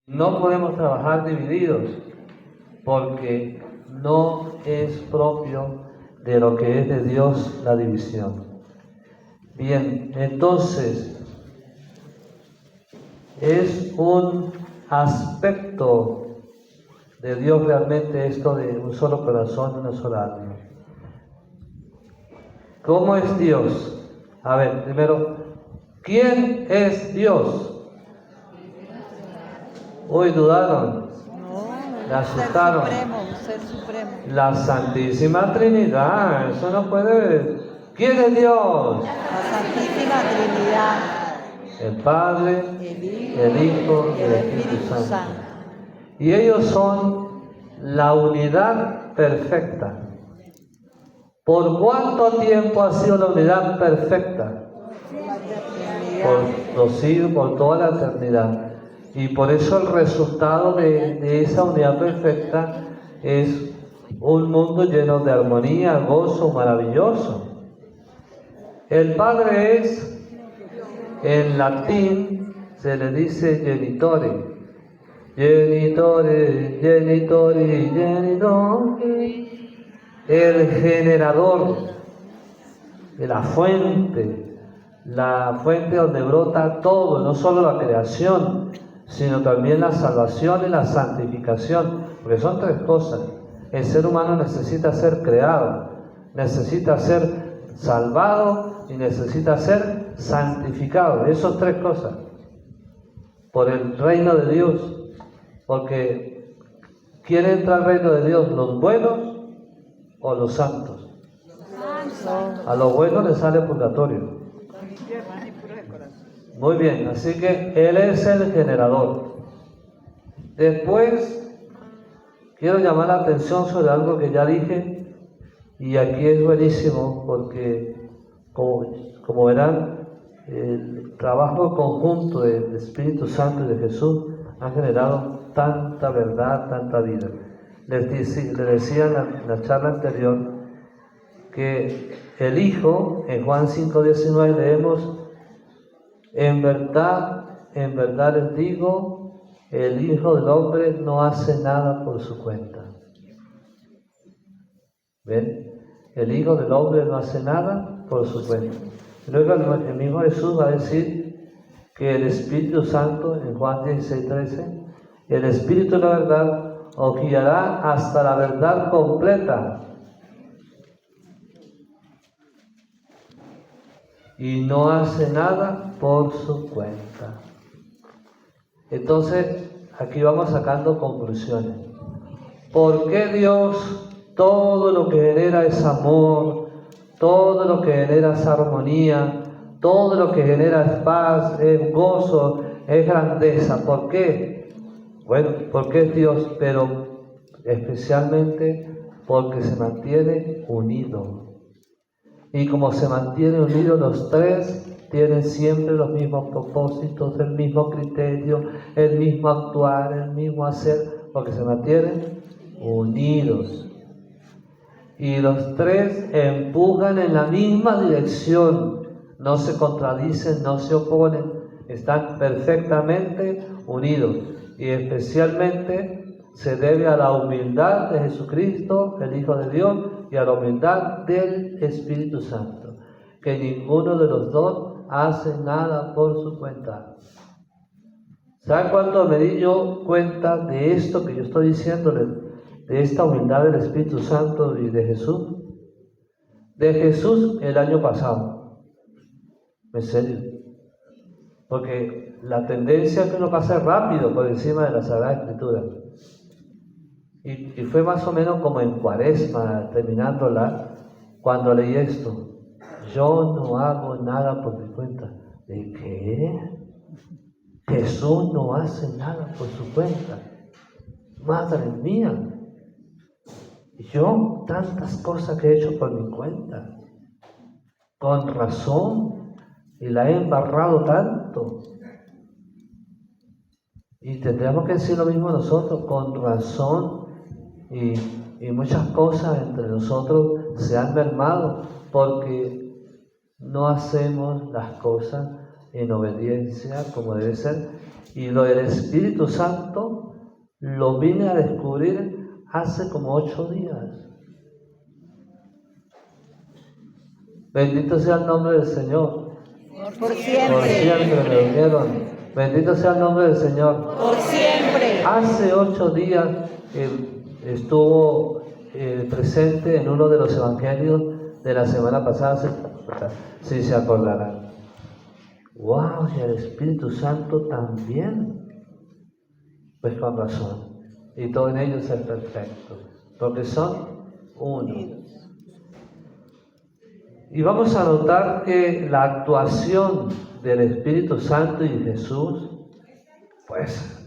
No podemos trabajar divididos porque no es propio de lo que es de Dios la división. Bien, entonces es un aspecto de Dios realmente esto de un solo corazón y una sola alma. ¿Cómo es Dios? A ver, primero, ¿quién es Dios? Uy, dudaron. No, Le asustaron. ser supremo. La Santísima Trinidad, eso no puede. ¿Quién es Dios? La Santísima Trinidad, El Padre, el Hijo y el Espíritu Santo. Y ellos son la unidad perfecta. ¿Por cuánto tiempo ha sido la unidad perfecta? Por los siglos, por toda la eternidad. Y por eso el resultado de esa unidad perfecta es un mundo lleno de armonía, gozo maravilloso. El Padre es, en latín se le dice genitore. Genitore, genitore, genitore. El generador de la fuente donde brota todo, no solo la creación, sino también la salvación y la santificación, porque son tres cosas. El ser humano necesita ser creado, necesita ser salvado y necesita ser santificado. Esas tres cosas, por el reino de Dios, porque ¿quién entra al reino de Dios? ¿Los buenos o los santos? A los buenos les sale purgatorio. Muy bien, así que Él es el generador. Después, quiero llamar la atención sobre algo que ya dije, y aquí es buenísimo porque, como verán, el trabajo conjunto del Espíritu Santo y de Jesús ha generado tanta verdad, tanta vida. Les decía en la charla anterior que el Hijo, en Juan 5:19 leemos: en verdad les digo, el Hijo del Hombre no hace nada por su cuenta. ¿Ven? El Hijo del Hombre no hace nada por su cuenta. Luego el mismo Jesús va a decir que el Espíritu Santo, en Juan 16:13, el Espíritu de la verdad os guiará hasta la verdad completa. Y no hace nada por su cuenta. Entonces, aquí vamos sacando conclusiones. ¿Por qué Dios todo lo que genera es amor, todo lo que genera es armonía, todo lo que genera es paz, es gozo, es grandeza? ¿Por qué? Bueno, porque es Dios, pero especialmente porque se mantiene unido. Y como se mantienen unidos los tres, tienen siempre los mismos propósitos, el mismo criterio, el mismo actuar, el mismo hacer, porque se mantienen unidos. Y los tres empujan en la misma dirección, no se contradicen, no se oponen, están perfectamente unidos. Y especialmente se debe a la humildad de Jesucristo, el Hijo de Dios, y a la humildad del Espíritu Santo, que ninguno de los dos hace nada por su cuenta. ¿Saben cuánto me di yo cuenta de esto que yo estoy diciéndoles, de esta humildad del Espíritu Santo y de Jesús? De Jesús el año pasado, en serio, porque la tendencia es que uno pase rápido por encima de la Sagrada Escritura. Y fue más o menos como en Cuaresma, terminándola, cuando leí esto: yo no hago nada por mi cuenta. ¿De qué? Jesús no hace nada por su cuenta. Madre mía, yo tantas cosas que he hecho por mi cuenta, con razón, y la he embarrado tanto. Y tendríamos que decir lo mismo nosotros, con razón. Y muchas cosas entre nosotros se han mermado porque no hacemos las cosas en obediencia como debe ser, Y lo del Espíritu Santo lo vine a descubrir hace como 8 días. Bendito sea el nombre del Señor. Por Por siempre. siempre me unieron. Bendito sea el nombre del Señor. Por siempre. Hace 8 días estuvo presente en uno de los evangelios de la semana pasada, si se acordarán. ¡Wow! Y el Espíritu Santo también. Pues con razón. Y todo en ellos es perfecto, porque son uno. Y vamos a notar que la actuación del Espíritu Santo y Jesús, pues,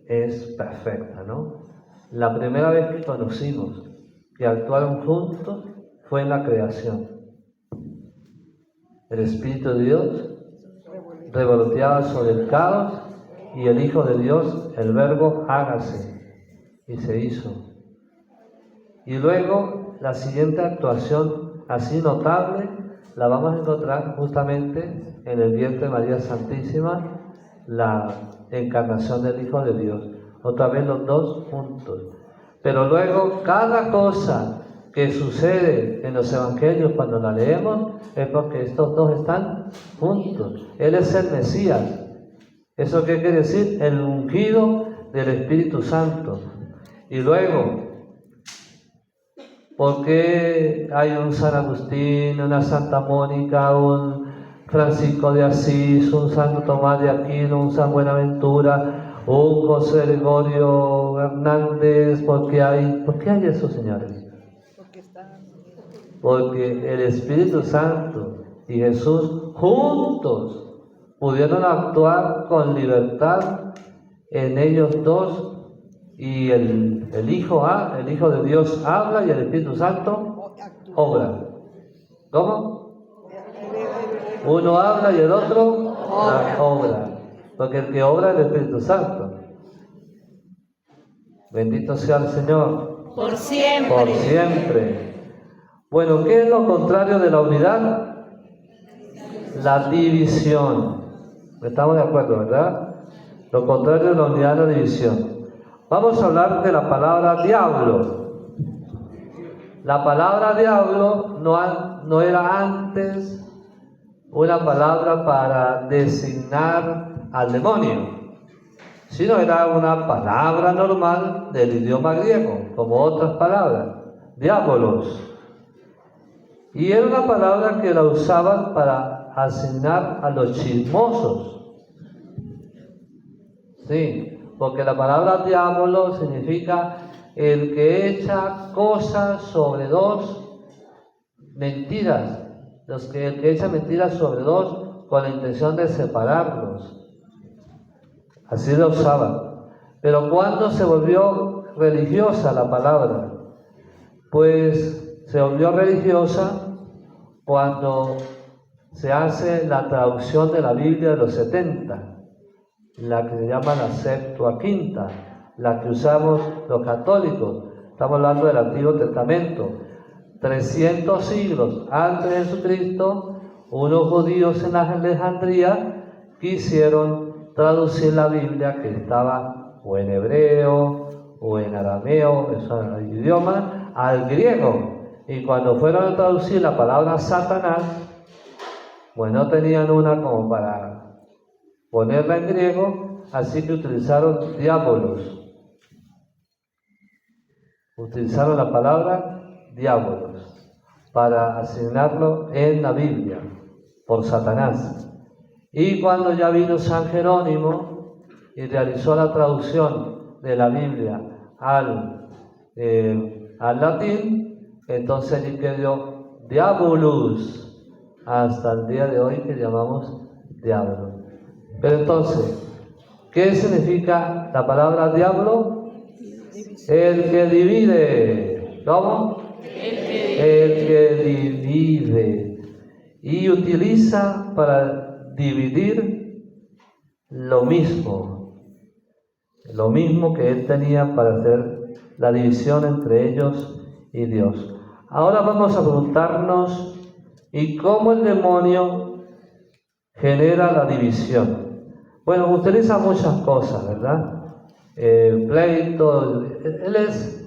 es perfecta, ¿no? La primera vez que conocimos que actuaron juntos fue en la creación. El Espíritu de Dios revoloteaba sobre el caos y el Hijo de Dios, el Verbo, hágase, y se hizo. Y luego la siguiente actuación así notable la vamos a encontrar justamente en el vientre de María Santísima, la encarnación del Hijo de Dios. Otra vez los dos juntos. Pero luego cada cosa que sucede en los evangelios cuando la leemos es porque estos dos están juntos. Él es el Mesías. ¿Eso qué quiere decir? El ungido del Espíritu Santo. Y luego, ¿por qué hay un San Agustín, una Santa Mónica, un Francisco de Asís, un Santo Tomás de Aquino, un San Buenaventura, un José Gregorio Hernández? ¿Por qué hay esos señores? Porque el Espíritu Santo y Jesús juntos pudieron actuar con libertad en ellos dos. Y el Hijo de Dios habla y el Espíritu Santo obra. ¿Cómo? Uno habla y el otro obra. Porque el que obra es el Espíritu Santo. Bendito sea el Señor. Por siempre. Por siempre. Bueno, ¿qué es lo contrario de la unidad? La división. Estamos de acuerdo, ¿verdad? Lo contrario de la unidad es la división. Vamos a hablar de la palabra diablo. La palabra diablo no era antes una palabra para designar al demonio, sino era una palabra normal del idioma griego, como otras palabras, diabolos. Y era una palabra que la usaban para asignar a los chismosos. Sí, porque la palabra diablo significa el que echa cosas sobre dos, mentiras, el que echa mentiras sobre dos con la intención de separarlos. Así lo usaban. Pero ¿cuándo se volvió religiosa la palabra? Pues se volvió religiosa cuando se hace la traducción de la Biblia de los 70, la que se llama la Septuaginta, la que usamos los católicos. Estamos hablando del Antiguo Testamento. 300 siglos antes de Jesucristo, unos judíos en Alejandría quisieron traducir la Biblia, que estaba o en hebreo o en arameo, esos idiomas, al griego. Y cuando fueron a traducir la palabra Satanás, pues no tenían una como para ponerla en griego, así que utilizaron diabolos. Utilizaron la palabra diabolos para asignarlo en la Biblia por Satanás. Y cuando ya vino San Jerónimo y realizó la traducción de la Biblia al latín, entonces allí quedó diabolus, hasta el día de hoy que llamamos diablo. Pero entonces, ¿qué significa la palabra diablo? El que divide. ¿Cómo? El que divide. Y utiliza para dividir lo mismo que él tenía para hacer la división entre ellos y Dios. Ahora vamos a preguntarnos, ¿y cómo el demonio genera la división? Bueno, utiliza muchas cosas, ¿verdad? Pleito, él es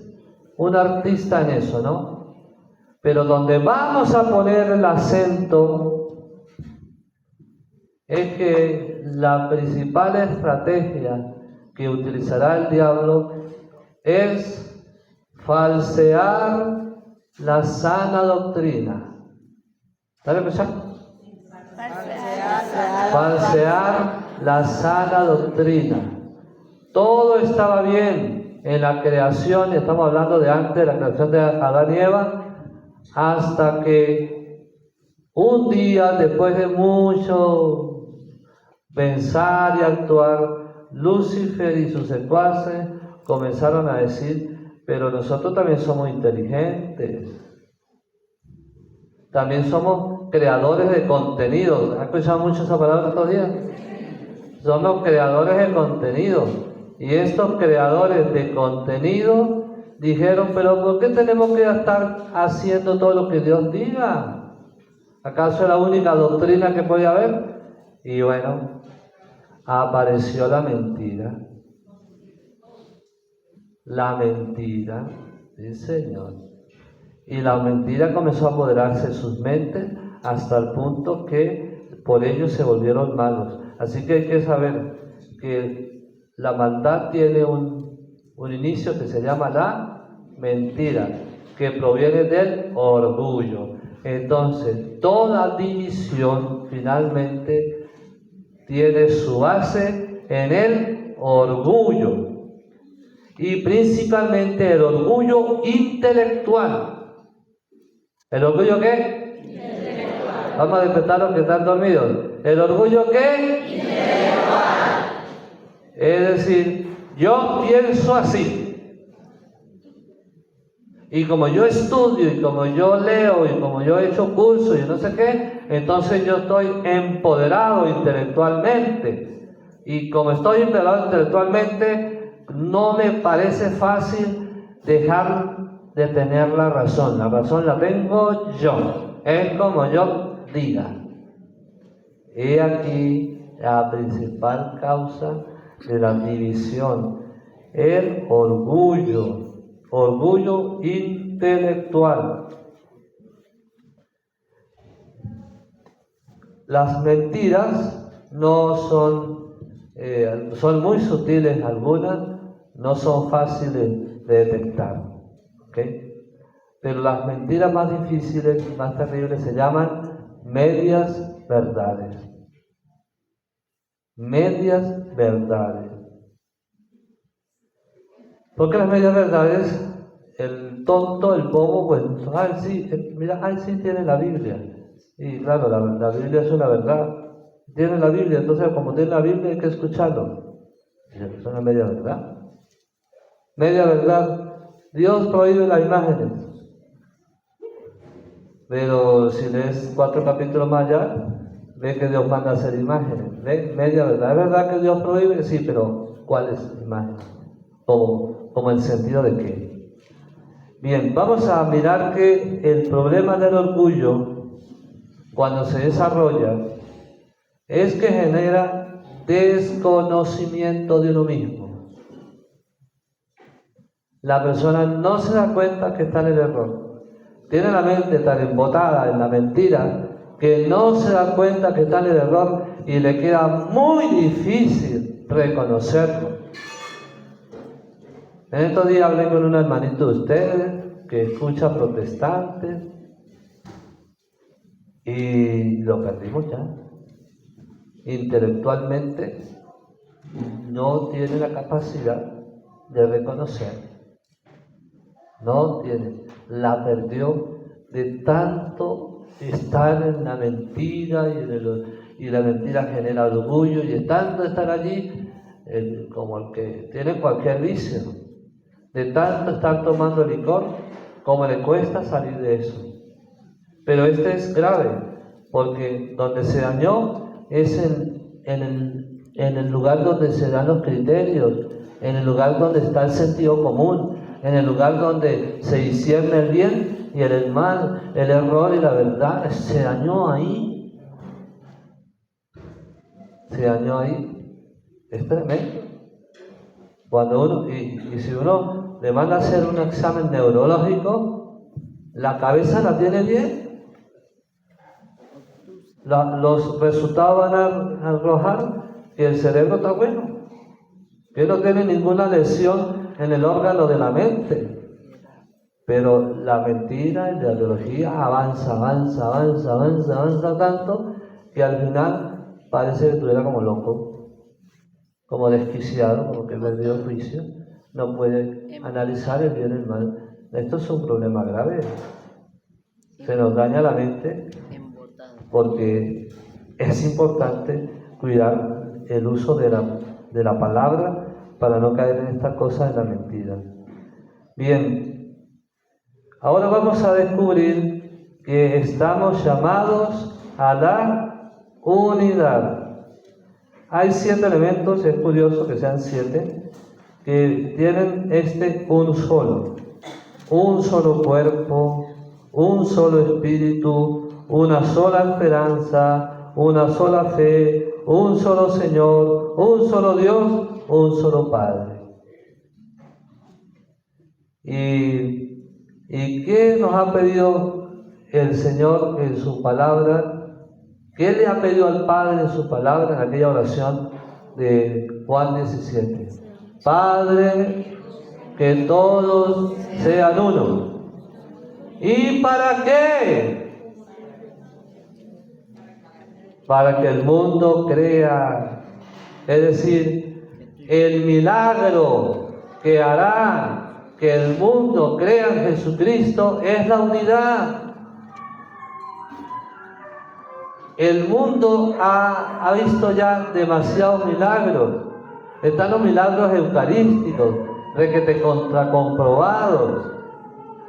un artista en eso, ¿no? Pero donde vamos a poner el acento es que la principal estrategia que utilizará el diablo es falsear la sana doctrina. ¿Está escuchando? Falsear la sana doctrina. Todo estaba bien en la creación, y estamos hablando de antes de la creación de Adán y Eva, hasta que un día, después de mucho pensar y actuar, Lucifer y sus secuaces comenzaron a decir: pero nosotros también somos inteligentes, también somos creadores de contenido. ¿Has escuchado mucho esa palabra estos días? Somos creadores de contenido. Y estos creadores de contenido dijeron: pero ¿por qué tenemos que estar haciendo todo lo que Dios diga? ¿Acaso es la única doctrina que puede haber? Y bueno, apareció la mentira. La mentira, sí Señor. Y la mentira comenzó a apoderarse de sus mentes hasta el punto que por ello se volvieron malos. Así que hay que saber que la maldad tiene un inicio que se llama la mentira, que proviene del orgullo. Entonces, toda división finalmente tiene su base en el orgullo. Y principalmente el orgullo intelectual. ¿El orgullo qué? Intelectual. Vamos a despertar los que están dormidos. ¿El orgullo qué? Intelectual. Es decir, yo pienso así. Y como yo estudio, y como yo leo, y como yo he hecho cursos, y no sé qué, entonces yo estoy empoderado intelectualmente. Y como estoy empoderado intelectualmente, no me parece fácil dejar de tener la razón. La razón la tengo yo. Es como yo diga. He aquí la principal causa de la división. El orgullo. Orgullo intelectual. Las mentiras no son muy sutiles algunas, no son fáciles de detectar, ¿okay? Pero las mentiras más difíciles y más terribles se llaman medias verdades. Medias verdades. Porque las medias verdades, el tonto, el bobo, pues, sí, mira, sí tiene la Biblia. Y claro, la Biblia es una verdad. Tiene la Biblia, entonces como tiene la Biblia hay que escucharlo. Es una media verdad. Media verdad. Dios prohíbe las imágenes. Pero si lees 4 capítulos más allá, ves que Dios manda a hacer imágenes. ¿Ves? Media verdad. ¿Es verdad que Dios prohíbe? Sí, pero ¿cuáles imágenes? ¿Como en sentido de qué? Bien, vamos a mirar que el problema del orgullo, cuando se desarrolla, es que genera desconocimiento de uno mismo. La persona no se da cuenta que está en el error. Tiene la mente tan embotada en la mentira que no se da cuenta que está en el error y le queda muy difícil reconocerlo. En estos días hablé con un hermanito de ustedes que escucha protestantes y lo perdimos ya. Intelectualmente no tiene la capacidad de reconocer. No tiene, la perdió de tanto estar en la mentira y la mentira genera orgullo y de tanto estar allí como el que tiene cualquier vicio, de tanto estar tomando licor como le cuesta salir de eso. Pero este es grave porque donde se dañó es en el lugar donde se dan los criterios, en el lugar donde está el sentido común, en el lugar donde se discierne el bien y el mal, el error y la verdad. Se dañó ahí. Se dañó ahí. Es tremendo. Cuando uno, y si uno le manda a hacer un examen neurológico, la cabeza la tiene bien. Los resultados van a arrojar que el cerebro está bueno, que no tiene ninguna lesión en el órgano de la mente. Pero la mentira y la ideología avanza tanto que al final parece que estuviera como loco, como desquiciado, como que perdió el juicio, no puede analizar el bien y el mal. Esto es un problema grave. Se nos daña la mente porque es importante cuidar el uso de la palabra para no caer en estas cosas de la mentira. Bien. Ahora vamos a descubrir que estamos llamados a la unidad. Hay 7 elementos, es curioso que sean 7, que tienen un solo cuerpo, un solo espíritu, una sola esperanza, una sola fe, un solo Señor, un solo Dios, un solo Padre. ¿Y qué nos ha pedido el Señor en su palabra? ¿Qué le ha pedido al Padre en su palabra en aquella oración de Juan 17? Padre, que todos sean uno. ¿Y para qué? Para que el mundo crea. Es decir, el milagro que hará que el mundo crea en Jesucristo es la unidad. El mundo ha visto ya demasiados milagros. Están los milagros eucarísticos, requete contracomprobados.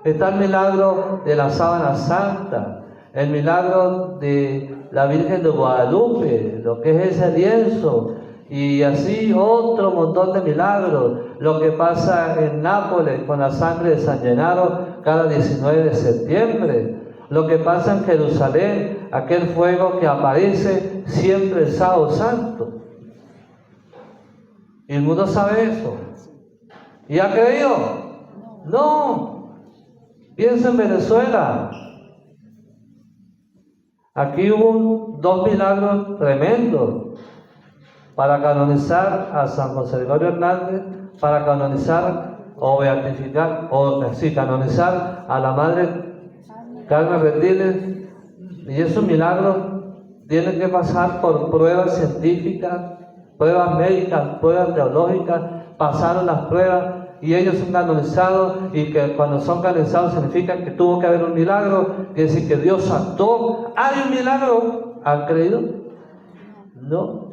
Está el milagro de la sábana santa, el milagro de la Virgen de Guadalupe, lo que es ese lienzo, y así otro montón de milagros. Lo que pasa en Nápoles con la sangre de San Gennaro cada 19 de septiembre. Lo que pasa en Jerusalén, aquel fuego que aparece siempre el sábado santo. ¿Y el mundo sabe eso? ¿Y ha creído? No. Piensa en Venezuela. Aquí hubo 2 milagros tremendos para canonizar a San José Gregorio Hernández, para canonizar o beatificar, canonizar a la Madre Carmen Rendiles. Y esos milagros tienen que pasar por pruebas científicas, pruebas médicas, pruebas teológicas. Pasaron las pruebas y ellos son canonizados, y que cuando son canonizados significa que tuvo que haber un milagro, quiere decir que Dios actuó. ¿Hay un milagro? ¿Han creído? No.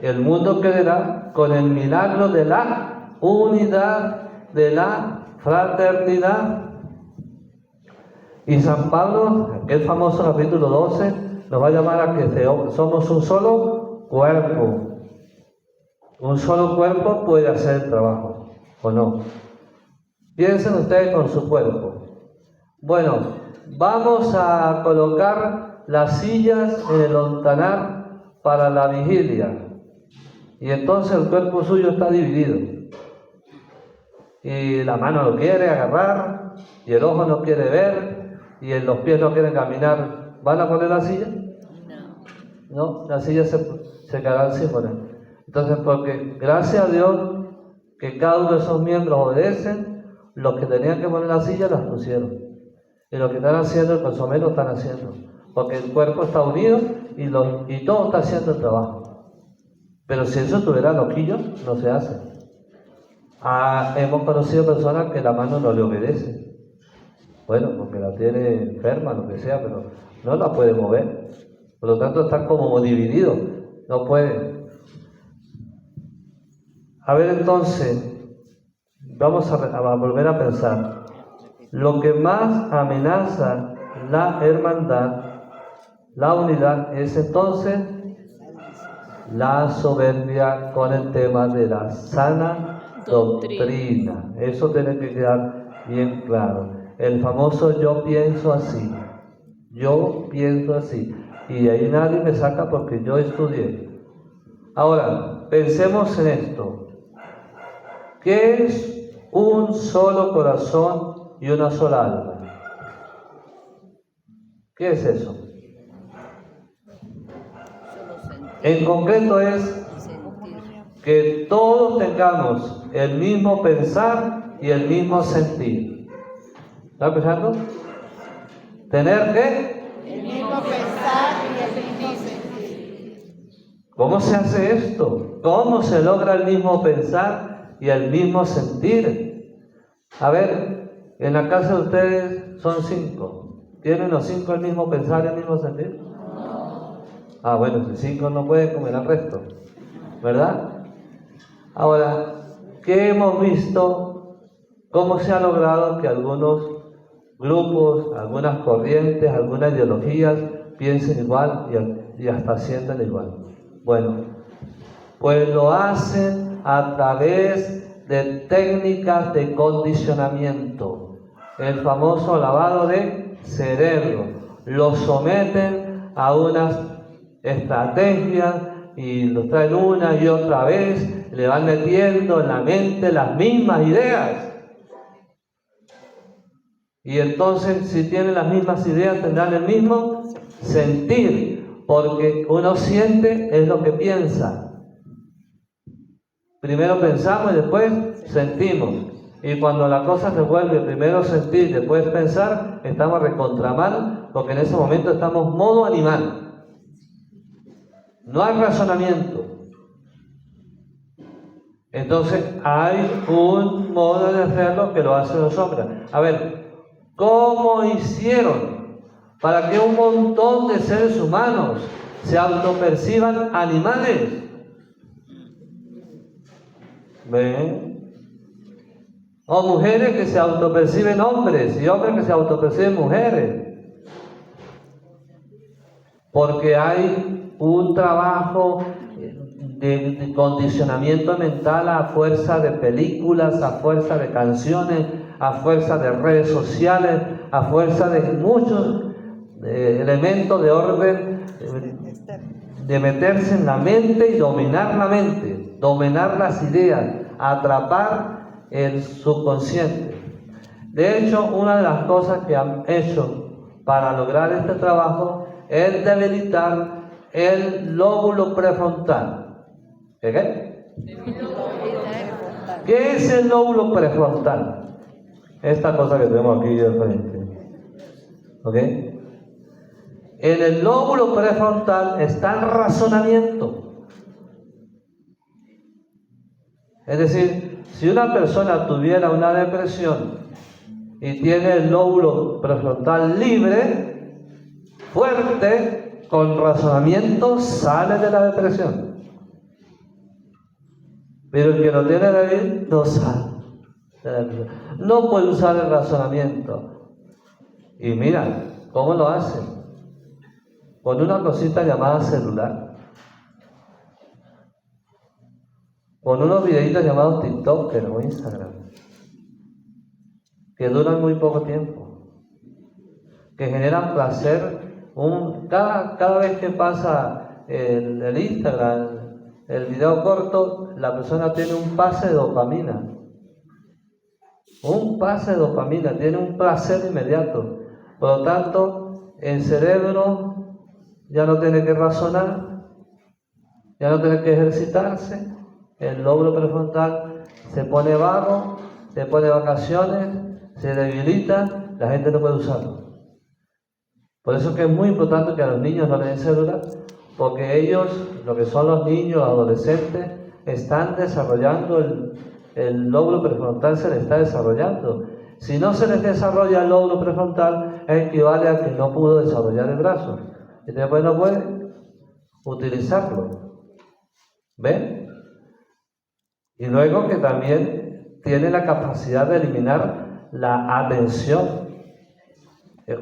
El mundo creerá con el milagro de la unidad, de la fraternidad. Y San Pablo, aquel famoso capítulo 12, nos va a llamar a que somos un solo cuerpo. Un solo cuerpo puede hacer el trabajo, ¿o no? Piensen ustedes con su cuerpo. Bueno, vamos a colocar las sillas en el ontanar para la vigilia. Y entonces el cuerpo suyo está dividido. Y la mano no quiere agarrar, y el ojo no quiere ver, y los pies no quieren caminar. ¿Van a poner la silla? No, la silla se quedará sin poner. Entonces, porque gracias a Dios que cada uno de esos miembros obedecen, los que tenían que poner la silla las pusieron. Y los que están haciendo el consomé lo están haciendo. Porque el cuerpo está unido y todo está haciendo el trabajo. Pero si eso tuviera loquillos, no se hace. Hemos conocido personas que la mano no le obedece. Bueno, porque la tiene enferma, lo que sea, pero no la puede mover. Por lo tanto, está como dividido. No puede. A ver, entonces, vamos a volver a pensar. Lo que más amenaza la hermandad, la unidad, es entonces la soberbia con el tema de la sana doctrina. Eso tiene que quedar bien claro. El famoso yo pienso así. Yo pienso así. Y ahí nadie me saca porque yo estudié. Ahora, pensemos en esto. ¿Qué es un solo corazón y una sola alma? ¿Qué es eso? En concreto es que todos tengamos el mismo pensar y el mismo sentir. ¿Está pensando? ¿Tener qué? El mismo pensar y el mismo sentir. ¿Cómo se hace esto? ¿Cómo se logra el mismo pensar y el mismo sentir? A ver, en la casa de ustedes son 5. ¿Tienen los 5 el mismo pensar y el mismo sentir? No. Ah, bueno, si 5 no pueden comer al resto, ¿verdad? Ahora, ¿qué hemos visto? ¿Cómo se ha logrado que algunos grupos, algunas corrientes, algunas ideologías piensen igual y hasta sientan igual? Bueno, pues lo hacen a través de técnicas de condicionamiento, el famoso lavado de cerebro. Lo someten a unas estrategias y lo traen una y otra vez, le van metiendo en la mente las mismas ideas. Y entonces, si tienen las mismas ideas, tendrán el mismo sentir, porque uno siente es lo que piensa. Primero pensamos y después sentimos. Y cuando la cosa se vuelve primero sentir y después pensar, estamos recontra mal, porque en ese momento estamos modo animal. No hay razonamiento. Entonces hay un modo de hacerlo que lo hacen los hombres. A ver, ¿cómo hicieron para que un montón de seres humanos se autoperciban animales? ¿Ven? O mujeres que se autoperciben hombres y hombres que se autoperciben mujeres. Porque hay un trabajo de condicionamiento mental a fuerza de películas, a fuerza de canciones, a fuerza de redes sociales, a fuerza de muchos elementos de orden, de meterse en la mente y dominar la mente, dominar las ideas, atrapar el subconsciente. De hecho, una de las cosas que han hecho para lograr este trabajo es debilitar el lóbulo prefrontal. ¿Qué? ¿Qué es el lóbulo prefrontal? Esta cosa que tenemos aquí de frente. ¿Ok? En el lóbulo prefrontal está el razonamiento. Es decir, si una persona tuviera una depresión y tiene el lóbulo prefrontal libre, fuerte, con razonamiento, sale de la depresión. Pero el que lo tiene débil no sale de la depresión. No puede usar el razonamiento. Y mira, ¿cómo lo hacen? Con una cosita llamada celular. Con unos videitos llamados TikTok o Instagram, que duran muy poco tiempo, que generan placer. Cada vez que pasa el Instagram, el video corto, la persona tiene un pase de dopamina. Un pase de dopamina, tiene un placer inmediato. Por lo tanto, el cerebro ya no tiene que razonar, ya no tiene que ejercitarse. El lóbulo prefrontal se pone vago, se pone de vacaciones, se debilita, la gente no puede usarlo. Por eso es que es muy importante que a los niños no les den células, porque ellos, lo que son los niños, adolescentes, están desarrollando el lóbulo prefrontal, se les está desarrollando. Si no se les desarrolla el lóbulo prefrontal, equivale a que no pudo desarrollar el brazo. Y después no puede utilizarlo. ¿Ven? Y luego que también tiene la capacidad de eliminar la atención.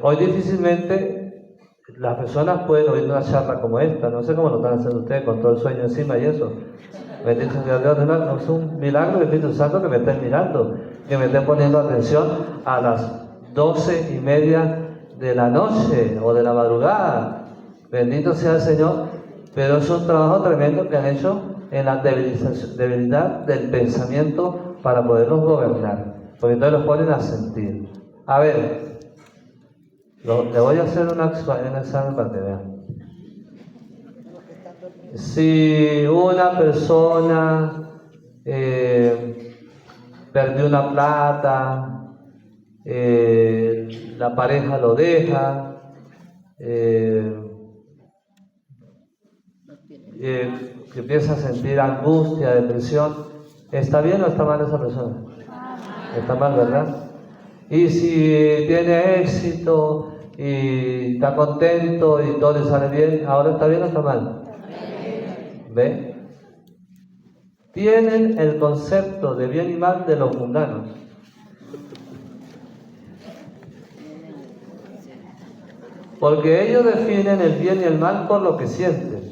Hoy difícilmente las personas pueden oír una charla como esta. No sé cómo lo están haciendo ustedes con todo el sueño encima y eso. Bendito sea Dios, no es un milagro del Espíritu Santo que me estén mirando, que me estén poniendo atención a las 12:30 de la noche o de la madrugada. Bendito sea el Señor, Pero es un trabajo tremendo que han hecho en la debilidad del pensamiento para poderlos gobernar. Porque entonces los ponen a sentir. A ver, le voy a hacer un examen para que vean. Si una persona perdió una plata, la pareja lo deja, que empieza a sentir angustia, depresión, ¿está bien o está mal esa persona? Está mal, ¿verdad? Y si tiene éxito y está contento y todo le sale bien, ¿ahora está bien o está mal? ¿Ve? Tienen el concepto de bien y mal de los mundanos. Porque ellos definen el bien y el mal por lo que sienten.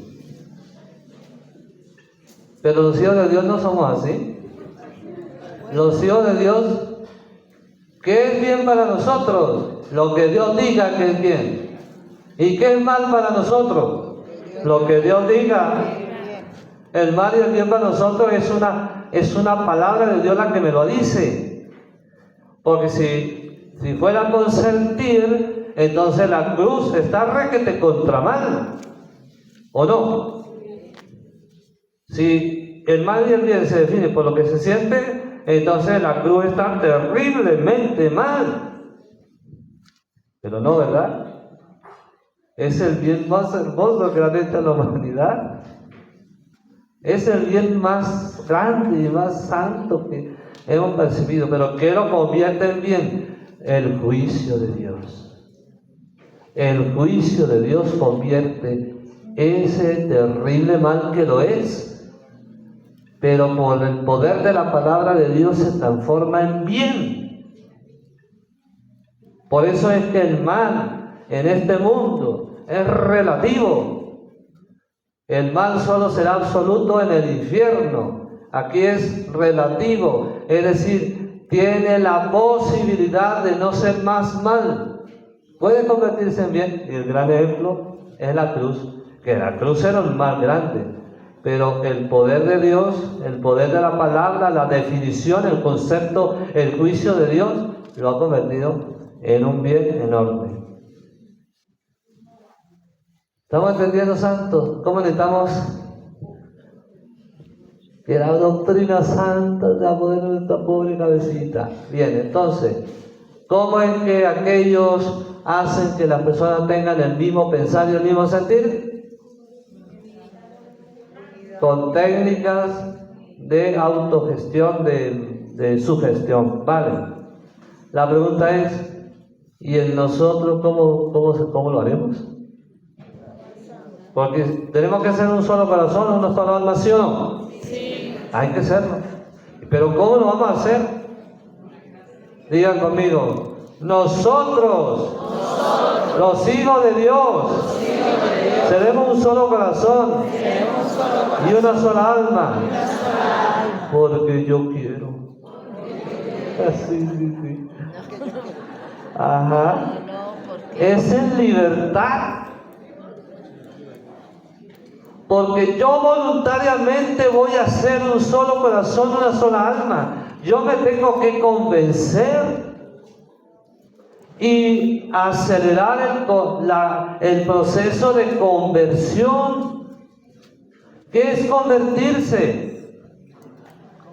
Pero los hijos de Dios no somos así. Los hijos de Dios, ¿qué es bien para nosotros? Lo que Dios diga que es bien. ¿Y qué es mal para nosotros? Lo que Dios diga. El mal y el bien para nosotros es una palabra de Dios la que me lo dice. Porque si fuera a consentir, entonces la cruz está requete contra mal. ¿O no? Si el mal y el bien se define por lo que se siente, entonces la cruz está terriblemente mal. Pero no, ¿verdad? Es el bien más hermoso que ha hecho la humanidad. Es el bien más grande y más santo que hemos percibido. Pero ¿qué lo convierte en bien? El juicio de Dios. El juicio de Dios convierte ese terrible mal que lo es. Pero por el poder de la palabra de Dios se transforma en bien. Por eso es que el mal en este mundo es relativo. El mal solo será absoluto en el infierno. Aquí es relativo, es decir, tiene la posibilidad de no ser más mal. Puede convertirse en bien. Y el gran ejemplo es la cruz, que la cruz era el más grande. Pero el poder de Dios, el poder de la palabra, la definición, el concepto, el juicio de Dios, lo ha convertido en un bien enorme. ¿Estamos entendiendo, santos? ¿Cómo necesitamos que la doctrina santa se apodere de esta pobre cabecita? Bien, entonces, ¿cómo es que aquellos hacen que las personas tengan el mismo pensar y el mismo sentir? Con técnicas de autogestión, de sugestión, ¿vale? La pregunta es, ¿y en nosotros cómo lo haremos? Porque tenemos que ser un solo corazón, una sola alma, ¿sí o no? Sí. Hay que serlo. Pero ¿cómo lo vamos a hacer? Digan conmigo, nosotros, los hijos de Dios, seremos un solo corazón y una sola alma, porque yo quiero. Sí. Ajá. Es en libertad. Porque yo voluntariamente voy a ser un solo corazón, una sola alma. Yo me tengo que convencer y acelerar el proceso de conversión. ¿Qué es convertirse?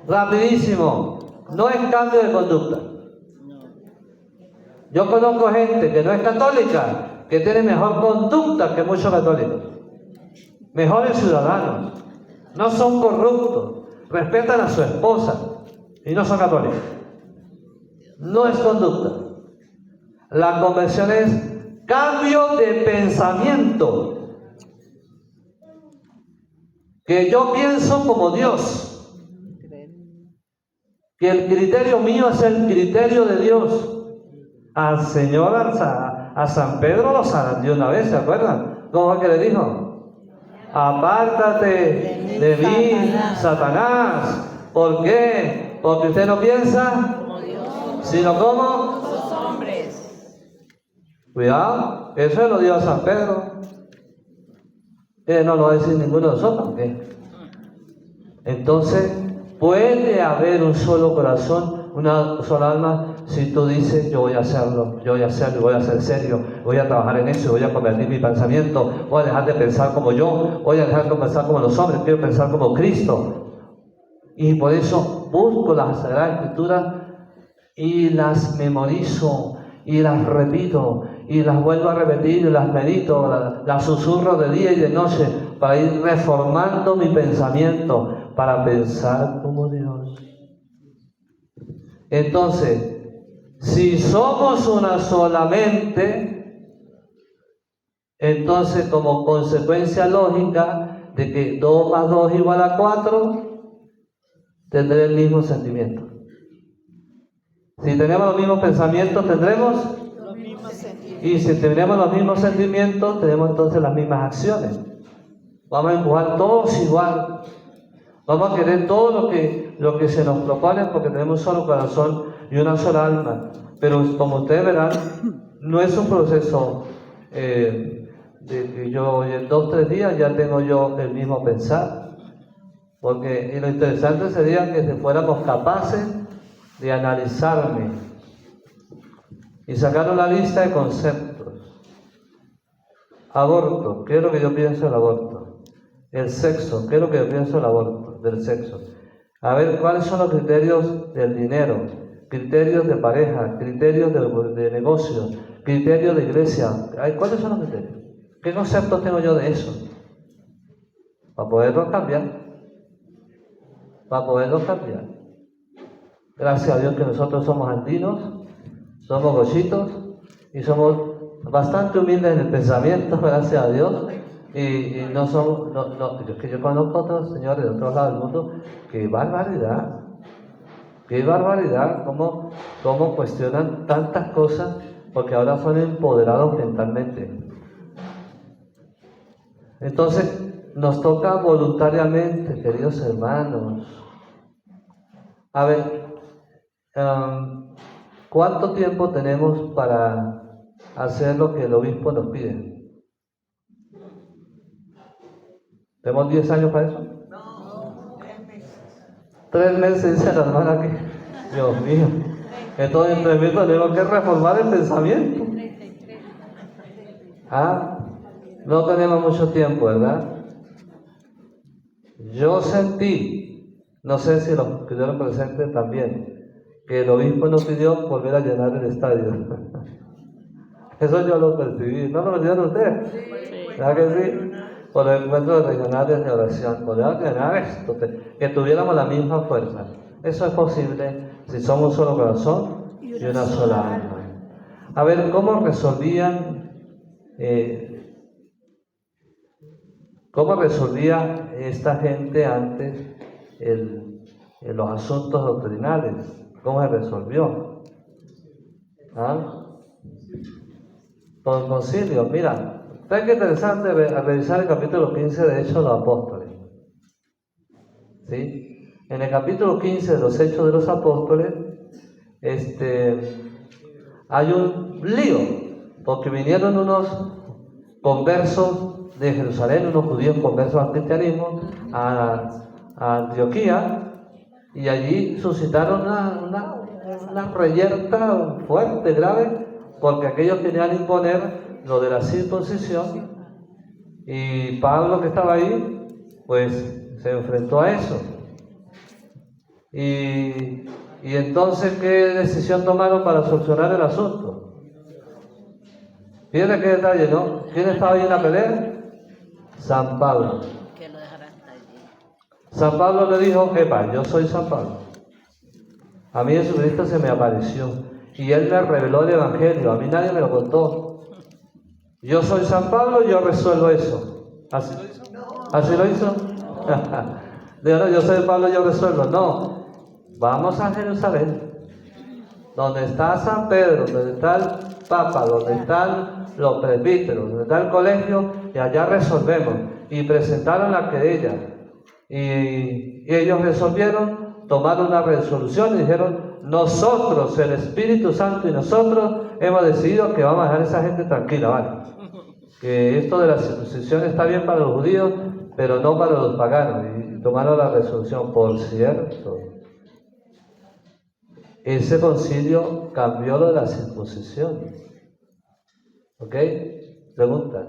Rapidísimo. No es cambio de conducta. Yo conozco gente que no es católica, que tiene mejor conducta que muchos católicos. Mejores ciudadanos, no son corruptos, respetan a su esposa y no son católicos. No es conducta. La conversión es cambio de pensamiento. Que yo pienso como Dios. Que el criterio mío es el criterio de Dios. Al Señor, a San Pedro lo zarandeó una vez, ¿se acuerdan? ¿Cómo es que le dijo? Apártate de mí, Satanás. ¿Por qué? Porque usted no piensa como Dios, sino como los hombres. Cuidado, eso lo dio San Pedro. No lo va a decir ninguno de nosotros, ¿ok? Entonces, puede haber un solo corazón, una sola alma, si tú dices, yo voy a hacerlo, voy a ser serio, voy a trabajar en eso, voy a convertir mi pensamiento, voy a dejar de pensar como yo, voy a dejar de pensar como los hombres, quiero pensar como Cristo. Y por eso busco las Sagradas Escrituras y las memorizo y las repito y las vuelvo a repetir y las medito, las susurro de día y de noche para ir reformando mi pensamiento, para pensar como Dios. Entonces, si somos una sola mente, entonces como consecuencia lógica de que 2 más 2 igual a 4, tendré el mismo sentimiento. Si tenemos los mismos pensamientos, tendremos Los mismos sentimientos. y si tenemos los mismos sentimientos, tenemos entonces las mismas acciones. Vamos a empujar todos igual. Vamos a querer todo lo que se nos propone porque tenemos un solo corazón y una sola alma. Pero como ustedes verán, no es un proceso de que yo en 2 o 3 días ya tengo yo el mismo pensar. Porque lo interesante sería que si fuéramos capaces de analizarme y sacar una lista de conceptos. Aborto, ¿qué es lo que yo pienso del aborto? El sexo, ¿qué es lo que yo pienso del aborto, del sexo? A ver, ¿cuáles son los criterios del dinero? Criterios de pareja, criterios de negocio, criterios de iglesia. ¿Cuáles son los criterios? ¿Qué conceptos tengo yo de eso? Para poderlos cambiar. Para poderlos cambiar. Gracias a Dios que nosotros somos andinos, somos gochitos y somos bastante humildes en el pensamiento, gracias a Dios. Y no somos, que yo conozco a otros señores de otros lados del mundo, qué barbaridad, cómo cuestionan tantas cosas, porque ahora son empoderados mentalmente. Entonces, nos toca voluntariamente, queridos hermanos. A ver, ¿cuánto tiempo tenemos para hacer lo que el obispo nos pide? ¿Tenemos 10 años para eso? No, 3 meses. 3 meses, dice la hermana que, Dios mío. Entonces, en 3 meses tenemos que reformar el pensamiento. No tenemos mucho tiempo, ¿verdad? Yo sentí, no sé si los que estuvieron presentes también, que el obispo nos pidió volver a llenar el estadio. Eso yo lo percibí. ¿No lo percibieron ustedes? ¿Verdad que sí? Por los encuentros regionales de oración, volver a llenar esto, que tuviéramos la misma fuerza. Eso es posible si somos un solo corazón y una sola alma. A ver, ¿cómo resolvía esta gente antes los asuntos doctrinales? ¿Cómo se resolvió? Por el concilio. Mira, está que interesante revisar el capítulo 15 de Hechos de los Apóstoles. ¿Sí? En el capítulo 15 de los Hechos de los Apóstoles, hay un lío, porque vinieron unos conversos de Jerusalén, unos judíos conversos al cristianismo, a Antioquía, y allí suscitaron una reyerta fuerte, grave, porque aquellos querían imponer lo de la circuncisión, y Pablo, que estaba ahí, pues se enfrentó a eso. Y entonces, ¿qué decisión tomaron para solucionar el asunto? Fíjense qué detalle, ¿no? ¿Quién estaba ahí en la pelea? San Pablo. San Pablo le dijo: epa, yo soy San Pablo. A mí Jesucristo se me apareció y Él me reveló el Evangelio. A mí nadie me lo contó. Yo soy San Pablo y yo resuelvo eso. ¿Así lo hizo? ¿Así lo hizo? Digo, yo soy Pablo y yo resuelvo. No. Vamos a Jerusalén, donde está San Pedro, donde está el Papa, donde están los presbíteros, donde está el colegio, y allá resolvemos. Y presentaron la querella. Y ellos resolvieron, tomaron una resolución y dijeron: nosotros, el Espíritu Santo y nosotros, hemos decidido que vamos a dejar a esa gente tranquila, ¿vale? que esto de la circuncisión está bien para los judíos, pero no para los paganos, y tomaron la resolución. Por cierto, ese concilio cambió lo de la circuncisión. ¿Ok? Pregunta,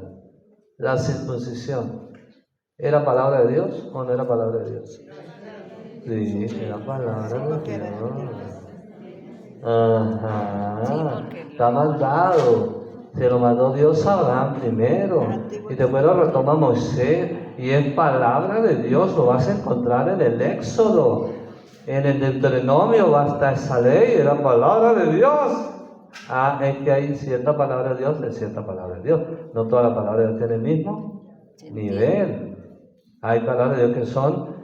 ¿la circuncisión era palabra de Dios o no era palabra de Dios? Sí, era palabra de Dios. Ajá, está mandado. Se lo mandó Dios a Abraham primero, y después lo retoma Moisés, y es palabra de Dios. Lo vas a encontrar en el Éxodo, en el Deuteronomio, va a estar esa ley, era palabra de Dios. Es que hay cierta palabra de Dios, es cierta palabra de Dios. No toda la palabra de Dios tiene el mismo nivel. Hay palabras de Dios que son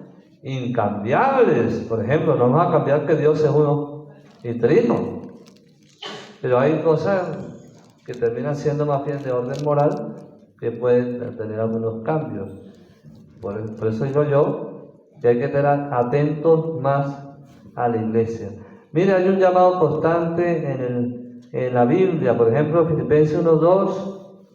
incambiables. Por ejemplo, no vamos a cambiar que Dios es uno y trino, pero hay cosas que terminan siendo más bien de orden moral que pueden tener algunos cambios. Por eso digo yo que hay que estar atentos más a la iglesia. Mire, hay un llamado constante en la Biblia. Por ejemplo, Filipenses 1:2,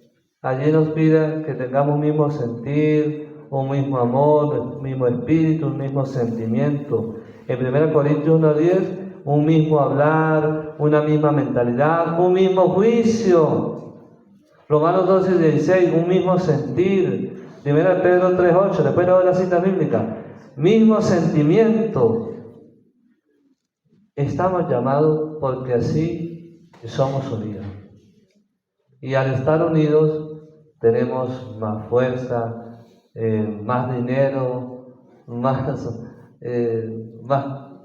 allí nos pide que tengamos un mismo sentir, un mismo amor, un mismo espíritu, un mismo sentimiento. En 1 Corintios 1:10, un mismo hablar, una misma mentalidad, un mismo juicio. Romanos 12:16, un mismo sentir. 1 Pedro 3:8, después no de la cita bíblica, mismo sentimiento. Estamos llamados porque así somos unidos. Y al estar unidos tenemos más fuerza, más dinero, más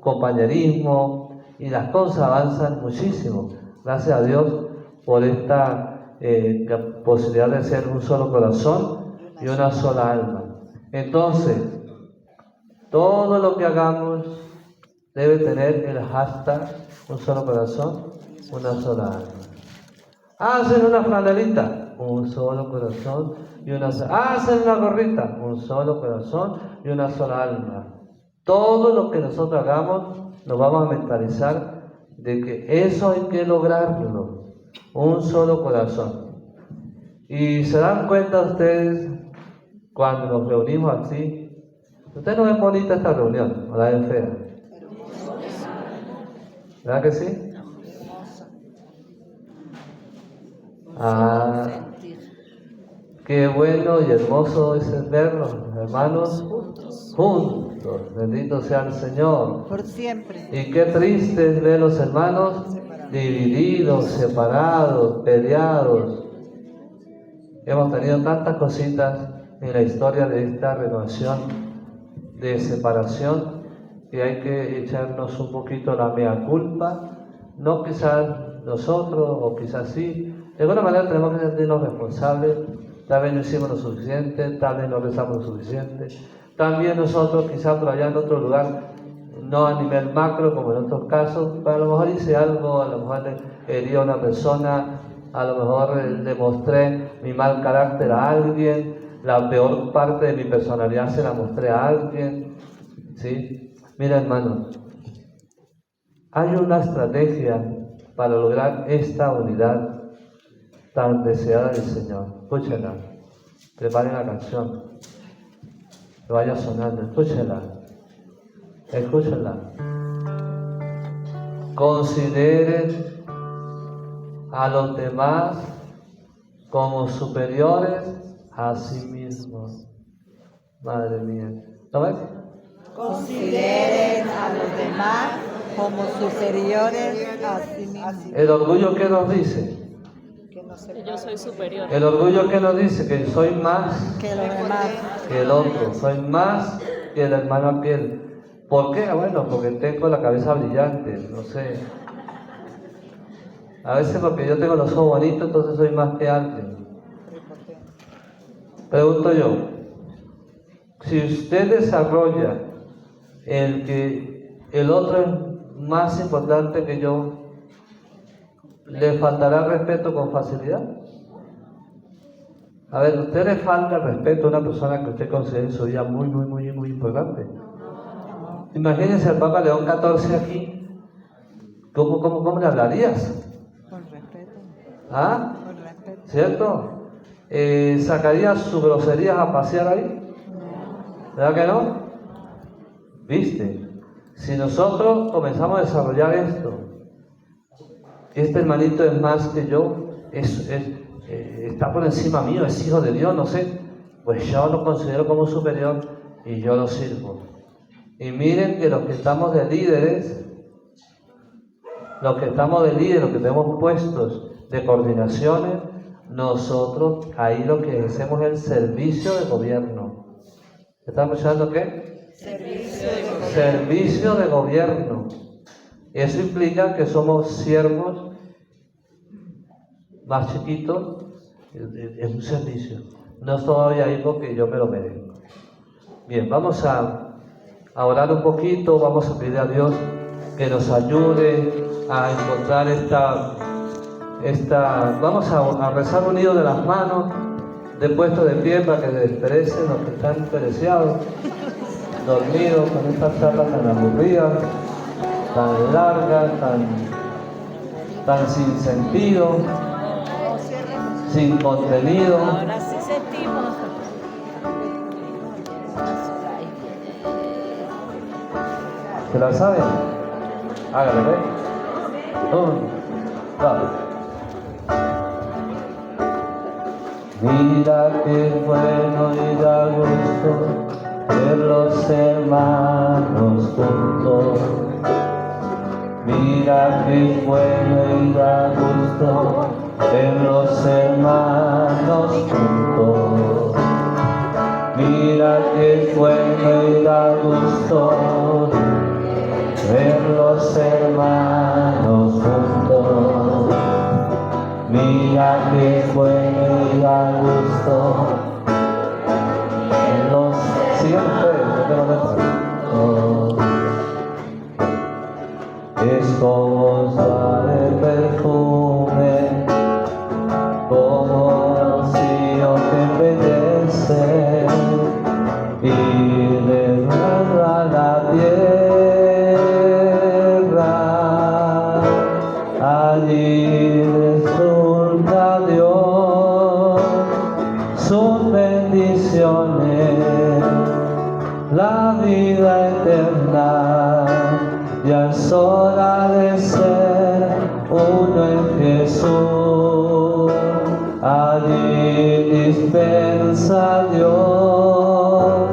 compañerismo, y las cosas avanzan muchísimo. Gracias a Dios por esta posibilidad de ser un solo corazón y una sola alma. Entonces, todo lo que hagamos debe tener el hashtag un solo corazón, una sola alma. Hacen una franelita, un solo corazón y una sola alma. Hacen una gorrita, un solo corazón y una sola alma. Todo lo que nosotros hagamos, nos vamos a mentalizar de que eso hay que lograrlo, un solo corazón. Y se dan cuenta ustedes cuando nos reunimos así. Ustedes no ven bonita esta reunión, o la ven fea. ¿Verdad que sí? Qué bueno y hermoso es verlos, hermanos, juntos. Bendito sea el Señor. Por siempre. Y qué triste es ver los hermanos divididos, separados, peleados. Hemos tenido tantas cositas en la historia de esta renovación, de separación, que hay que echarnos un poquito la mea culpa. No quizás nosotros, o quizás sí. De alguna manera tenemos que sentirnos responsables. Tal vez no hicimos lo suficiente, tal vez no rezamos lo suficiente. También nosotros, quizás por allá en otro lugar, no a nivel macro como en otros casos, pero a lo mejor hice algo, a lo mejor herí a una persona, a lo mejor le mostré mi mal carácter a alguien, la peor parte de mi personalidad se la mostré a alguien. ¿Sí? Mira, hermanos, hay una estrategia para lograr esta unidad tan deseada del Señor. Escúchenla, preparen la canción, que vaya sonando, escúchenla. Consideren a los demás como superiores a sí mismos. Madre mía, ¿lo ves? Consideren a los demás como superiores a sí mismos. El orgullo, ¿qué nos dice? Que yo soy superior. El orgullo, ¿qué nos dice? Que soy más Que los demás. que el otro, soy más que el hermano aquel. ¿Por qué? Bueno, porque tengo la cabeza brillante, no sé. A veces porque yo tengo los ojos bonitos, entonces soy más que alguien. Pregunto yo, si usted desarrolla el que el otro es más importante que yo, ¿le faltará respeto con facilidad? A ver, ¿usted le falta el respeto a una persona que usted considera en su vida muy importante? Imagínense al Papa León XIV aquí. ¿Cómo le hablarías? Con respeto. ¿Ah? Con respeto. ¿Cierto? ¿sacarías sus groserías a pasear ahí? ¿Verdad que no? ¿Viste? Si nosotros comenzamos a desarrollar esto, este hermanito es más que yo, está por encima mío, es hijo de Dios, no sé, pues yo lo considero como superior y yo lo sirvo. Y miren que los que estamos de líderes, los que tenemos puestos de coordinaciones, nosotros ahí lo que hacemos es el servicio de gobierno. ¿Estamos escuchando qué? Servicio de gobierno. Eso implica que somos siervos más chiquitos, es un servicio. No estoy ahí porque yo me lo merezco. Bien, vamos a orar un poquito, vamos a pedir a Dios que nos ayude a encontrar vamos a rezar unidos de las manos, de puesto de pie para que desperecen los que están pereciados, dormidos con estas charlas tan aburridas, tan largas, tan sin sentido, sin contenido. Ahora sí sentimos. ¿Se la saben? Hágale, ¿ve? 1, 2. Mira qué bueno y da gusto ver los hermanos juntos. Mira qué bueno y da gusto ver los hermanos juntos. Mira qué bueno y da gusto ver los hermanos juntos. Mira qué bueno y da gusto verlos siempre, es como un suave perfume, como rocío que embellece y renueva la tierra. Allí resulta Dios sus bendiciones, la vida eterna. Ya es hora de ser uno en Jesús. Allí dispensa Dios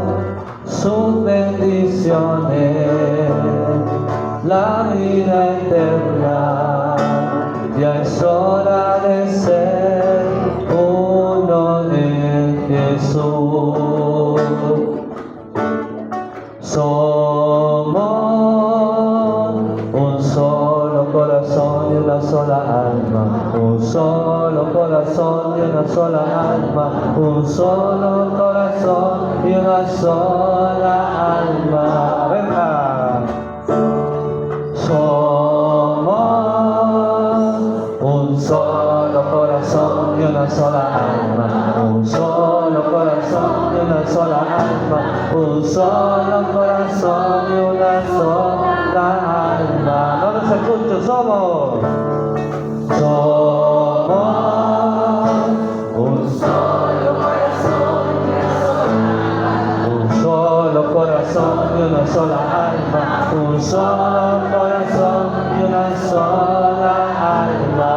sus bendiciones, la vida eterna. Ya es hora de ser uno en Jesús. Somos un solo corazón y una sola alma, un solo corazón y una sola alma, un solo corazón y una sola alma. Venga. Somos un solo corazón y una sola alma, un solo corazón y una sola alma, un solo corazón y una sola alma. No los escucho, somos un solo corazón y una sola alma, un solo corazón y una sola alma, un solo corazón y una sola alma.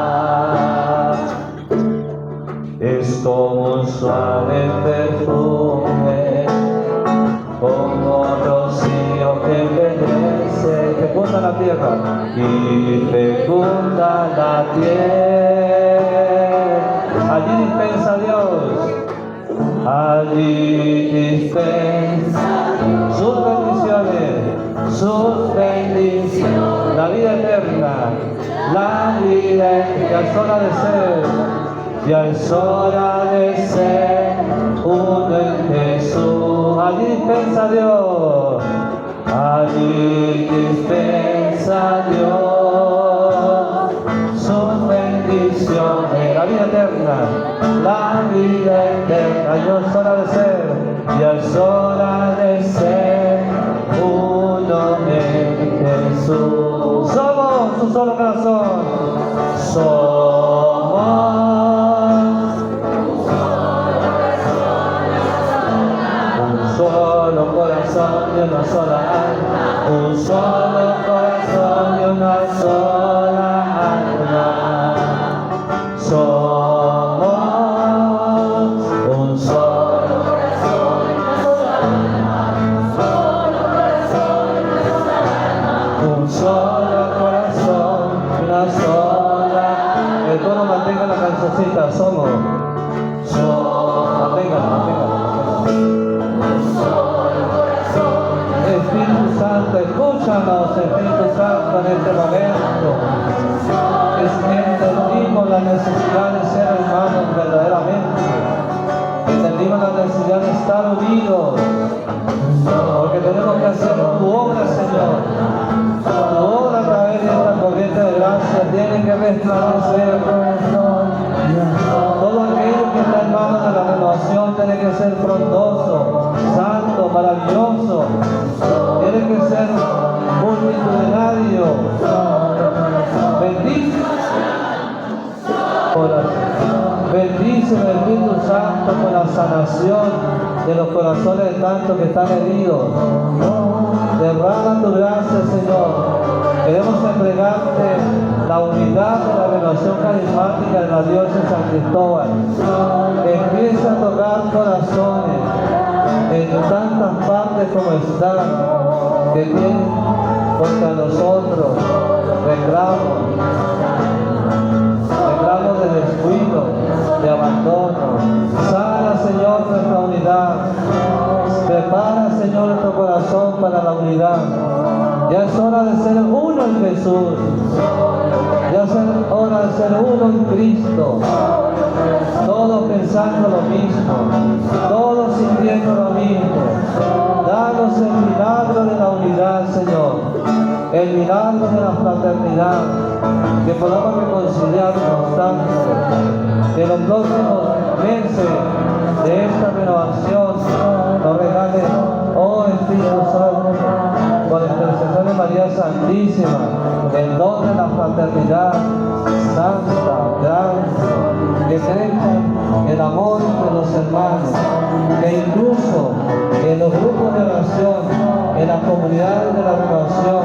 Es como un suave perfume, como rocío que embellece, fecunda la tierra y fecunda la tierra. Allí dispensa Dios, allí dispensa sus bendiciones, la vida eterna, la vida eterna. Ya es hora de ser, ya es hora de ser uno en Jesús. Allí dispensa Dios, allí dispensa Dios sus bendiciones, la vida eterna, la vida eterna. Ya es hora de ser, ya es hora de ser uno en Jesús. Somos un solo corazón, somos solo corazón, una sola. El coro mantenga la cancioncita, somos. Manténgala. Espíritu Santo, escúchanos, Espíritu Santo, en este momento. Entendimos la necesidad de ser hermanos verdaderamente. Entendimos la necesidad de estar unidos. Porque tenemos que hacer tu obra, Señor. Tu obra a través de esta corriente de gracia tiene que resplandecer. Todo aquello que está en manos de la renovación tiene que ser frondoso, santo, maravilloso. Tiene que ser multitudinario. Bendice el Espíritu Santo con la sanación de los corazones de tantos que están heridos. Derrama tu gracia, Señor. Queremos entregarte la unidad de la renovación carismática de la diócesis de San Cristóbal. Empieza a tocar corazones en tantas partes como están, que tienen contra nosotros reclamos de descuido, de abandono. Sana, Señor, nuestra unidad. Prepara, Señor, nuestro corazón para la unidad. Ya es hora de ser uno en Jesús. Ya es hora de ser uno en Cristo. Todos pensando lo mismo, todos sintiendo lo mismo. Danos el milagro de la unidad, Señor. El milagro de la fraternidad. Que podamos reconciliarnos tanto. Que los próximos meses de esta renovación nos regale, oh Espíritu Santo, por intercesión de María Santísima, el don de la fraternidad santa, grande, que crezca el amor de los hermanos, que incluso en los grupos de oración, en las comunidades de la renovación,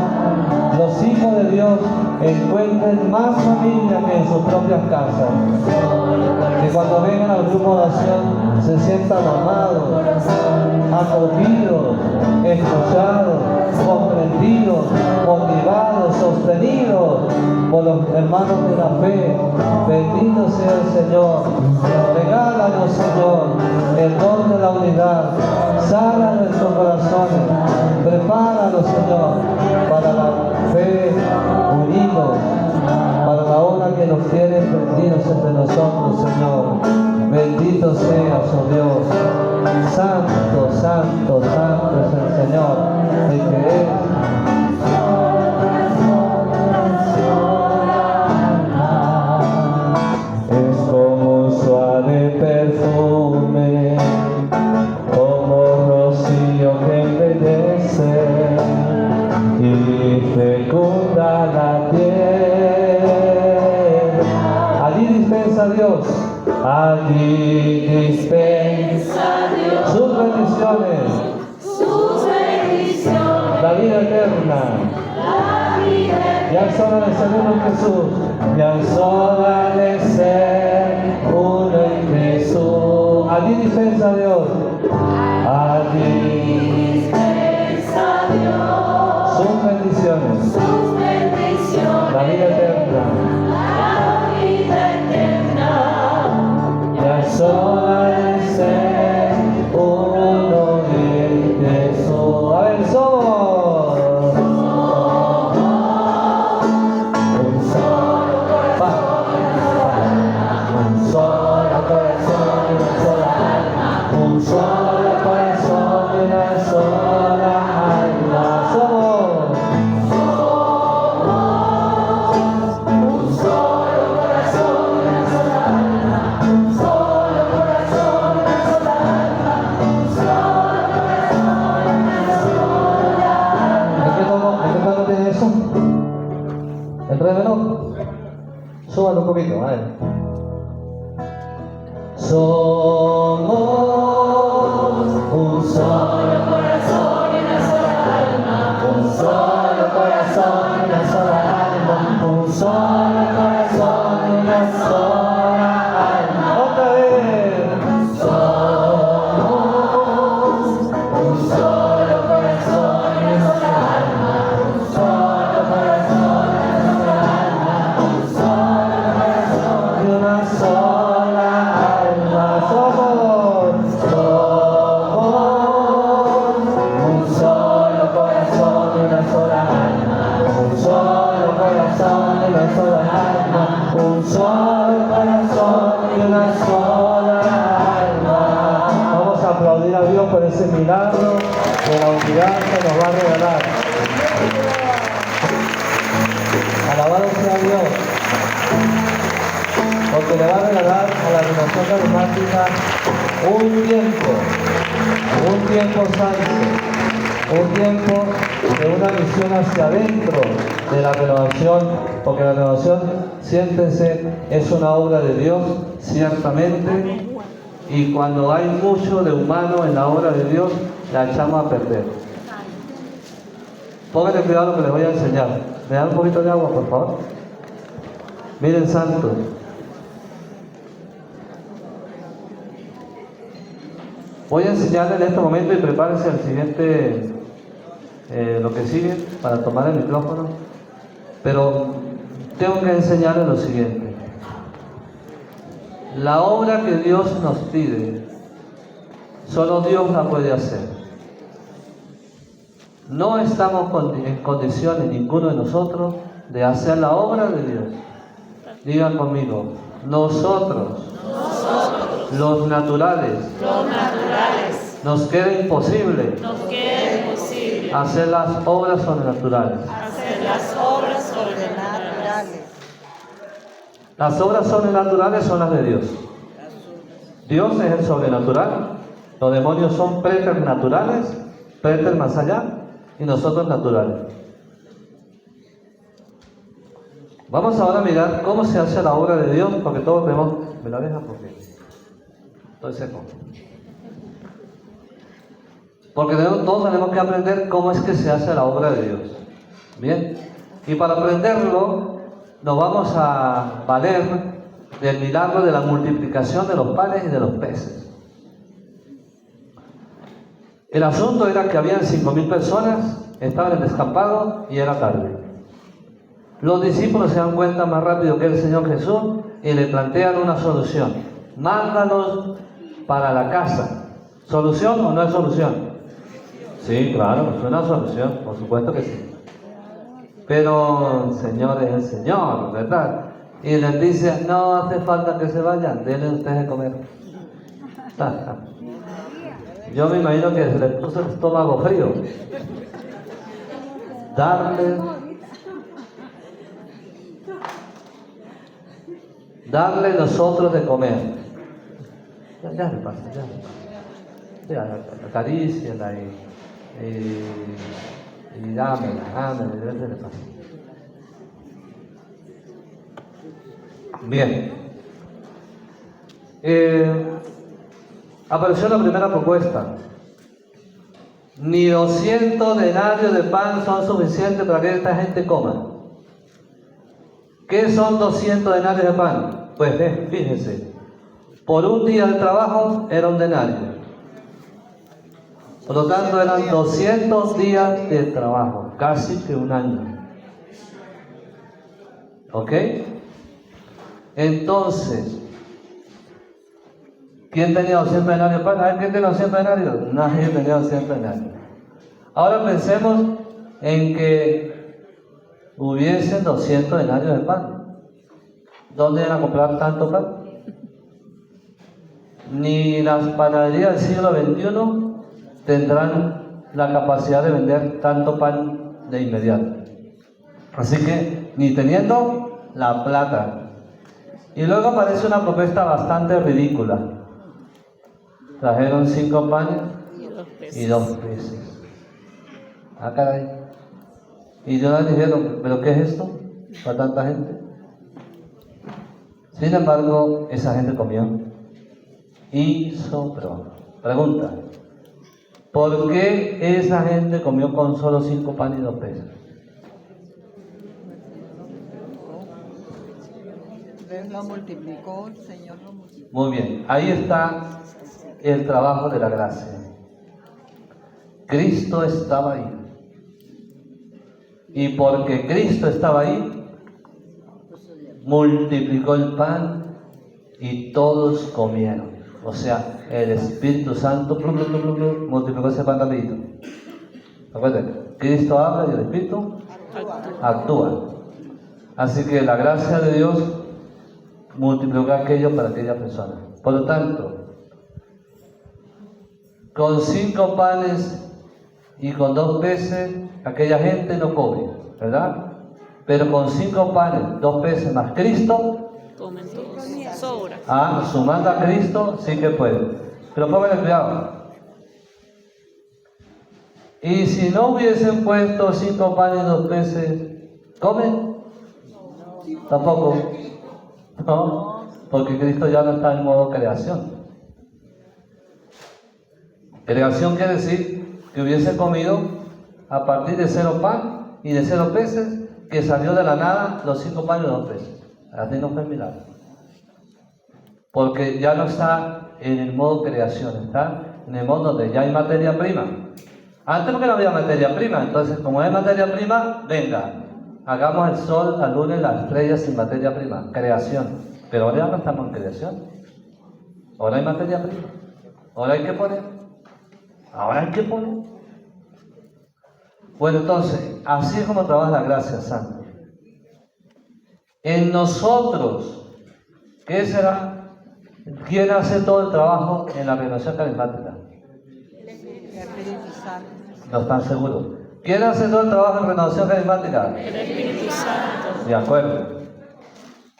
los hijos de Dios encuentren más familia que en sus propias casas. Que cuando vengan al grupo de oración se sientan amados, acogidos, escuchados, comprendidos, motivados, sostenidos por los hermanos de la fe. Bendito sea el Señor. Regálanos, Señor, el don de la unidad. Sana nuestros corazones. Prepáranos, Señor, para la fe unidos, para la hora que nos tiene prendidos entre nosotros, Señor. Bendito seas, oh Dios. Santo, santo, santo es el Señor, el que es. Es como un suave perfume, como rocío que embellece y fecunda la tierra. Allí dispensa Dios. Allí dispensa Dios sus bendiciones, la vida eterna. Ya es hora de ser uno en Jesús. Ya es hora de ser uno en Jesús. Allí dispensa Dios. Allí dispensa Dios sus bendiciones, la vida eterna. Ya es hora de ser uno en Jesús. A ver, somos un solo corazón, un solo corazón y una sola alma, un solo corazón y una sola alma. Somos un solo corazón y una sola alma, un solo corazón y una sola alma, un solo corazón y una sola alma. ¿En qué tono tiene eso? ¿El re menor? Súbalo un poquito, a ver. Somos un solo corazón y una sola alma, un solo corazón y una sola alma, un solo corazón y una sola alma. Otra vez. Somos un solo corazón y una sola alma, un solo corazón una sola alma, un solo corazón y una sola alma. Vamos a aplaudir a Dios por ese milagro de la unidad que nos va a regalar. Alabado sea Dios, porque le va a regalar a la renovación carismática un tiempo santo, un tiempo de una misión hacia adentro de la renovación, porque la renovación, siéntense, es una obra de Dios, ciertamente, y cuando hay mucho de humano en la obra de Dios, la echamos a perder. Pónganle cuidado lo que les voy a enseñar. ¿Me dan un poquito de agua, por favor? Miren, santos. Voy a enseñarles en este momento y prepárense al siguiente, lo que sigue, para tomar el micrófono. Pero tengo que enseñarles lo siguiente. La obra que Dios nos pide, solo Dios la puede hacer. No estamos en condiciones, ninguno de nosotros, de hacer la obra de Dios. Digan conmigo, nosotros, los naturales, nos queda imposible, hacer las obras sobrenaturales. Las obras sobrenaturales son las de Dios. Dios es el sobrenatural, los demonios son preternaturales, preter más allá, y nosotros naturales. Vamos ahora a mirar cómo se hace la obra de Dios, porque todos tenemos... ¿Me la deja? Porque estoy seco. Porque todos tenemos que aprender cómo es que se hace la obra de Dios. Bien, y para aprenderlo nos vamos a valer del milagro de la multiplicación de los panes y de los peces. El asunto era que habían 5.000 personas, estaban en descampado y era tarde. Los discípulos se dan cuenta más rápido que el Señor Jesús y le plantean una solución. Mándanos para la casa. ¿Solución o no es solución? Sí, claro, es una solución, por supuesto que sí. Pero el Señor es el Señor, ¿verdad? Y les dice, no hace falta que se vayan, denle ustedes de comer. Yo me imagino que se les puso el estómago frío. Darle nosotros de comer. Ya le pasa, ya le pasa. Ya, acaríciala y dámela, ya se le pasa. Bien. Apareció la primera propuesta. Ni 200 denarios de pan son suficientes para que esta gente coma. ¿Qué son 200 denarios de pan? Pues fíjense, por un día de trabajo era un denario. Por lo tanto eran 200 días de trabajo, casi que un año. ¿Ok? Entonces, ¿quién tenía 200 denarios de pan? ¿Saben quién tenía 200 denarios? Nadie tenía 200 denarios. Ahora pensemos en que hubiesen 200 denarios de pan. ¿Dónde iban a comprar tanto pan? Ni las panaderías del siglo XXI tendrán la capacidad de vender tanto pan de inmediato. Así que, ni teniendo la plata. Y luego aparece una propuesta bastante ridícula. Trajeron 5 panes y 2 peces. Ah, caray. Y yo les dijeron, ¿pero qué es esto? ¿Para tanta gente? Sin embargo, esa gente comió y sobró. Pregunta, ¿por qué esa gente comió con solo 5 panes y 2 peces? Lo multiplicó, el Señor lo multiplicó. Muy bien, ahí está el trabajo de la gracia. Cristo estaba ahí. Y porque Cristo estaba ahí, multiplicó el pan y todos comieron. O sea, el Espíritu Santo multiplicó ese pan rapidito. Acuérdense, Cristo habla y el Espíritu actúa. Así que la gracia de Dios multiplicó aquello para aquella persona. Por lo tanto, con 5 panes y con 2 peces, aquella gente no come, ¿verdad? Pero con 5 panes, 2 peces más Cristo, Comen todos. Sobra. sumando a Cristo, sí que puede. Pero póngale cuidado. Y si no hubiesen puesto 5 panes y 2 peces, ¿comen? Tampoco. No, porque Cristo ya no está en modo creación. Creación quiere decir que hubiese comido a partir de 0 pan y de 0 peces, que salió de la nada los 5 panes y 2 peces. Así no fue milagro. Porque ya no está en el modo creación, está en el modo donde ya hay materia prima. Antes porque no había materia prima, entonces como hay materia prima, venga, hagamos el sol, la luna y las estrellas sin materia prima, creación. Pero ahora ya no estamos en creación. Ahora hay materia prima. Ahora hay que poner. Ahora hay que poner. Bueno, entonces, así es como trabaja la gracia santa. En nosotros, ¿qué será? ¿Quién hace todo el trabajo en la renovación carismática? El Espíritu Santo. ¿No están seguros? ¿Quién hace todo el trabajo en renovación carismática? El Espíritu Santo. De acuerdo.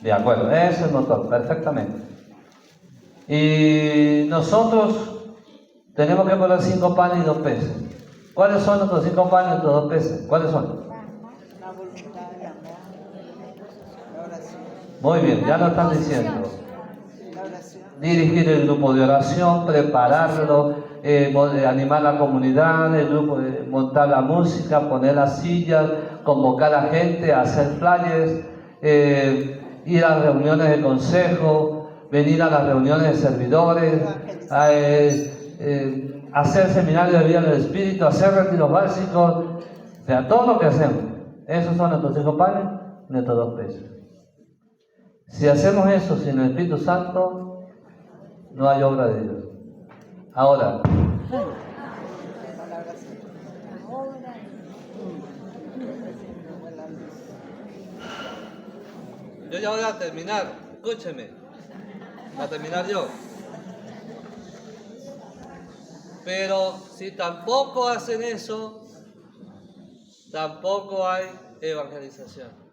De acuerdo. Ese es el motor, perfectamente. Y nosotros tenemos que poner 5 panes y 2 peces. ¿Cuáles son nuestros 5 panes y nuestros 2 peces? ¿Cuáles son? La voluntad de amor. La oración. Muy bien, ya lo están diciendo. La oración. Dirigir el grupo de oración, prepararlo, animar la comunidad, el grupo, montar la música, poner las sillas, convocar a la gente, hacer flyers, ir a reuniones de consejo, venir a las reuniones de servidores, hacer seminarios de vida del Espíritu, hacer retiros básicos, o sea, todo lo que hacemos. Esos son nuestros 5 panes, nuestros 2 peces. Si hacemos eso sin el Espíritu Santo, no hay obra de Dios. Ahora, yo ya voy a terminar, escúcheme, voy a terminar yo. Pero si tampoco hacen eso, tampoco hay evangelización.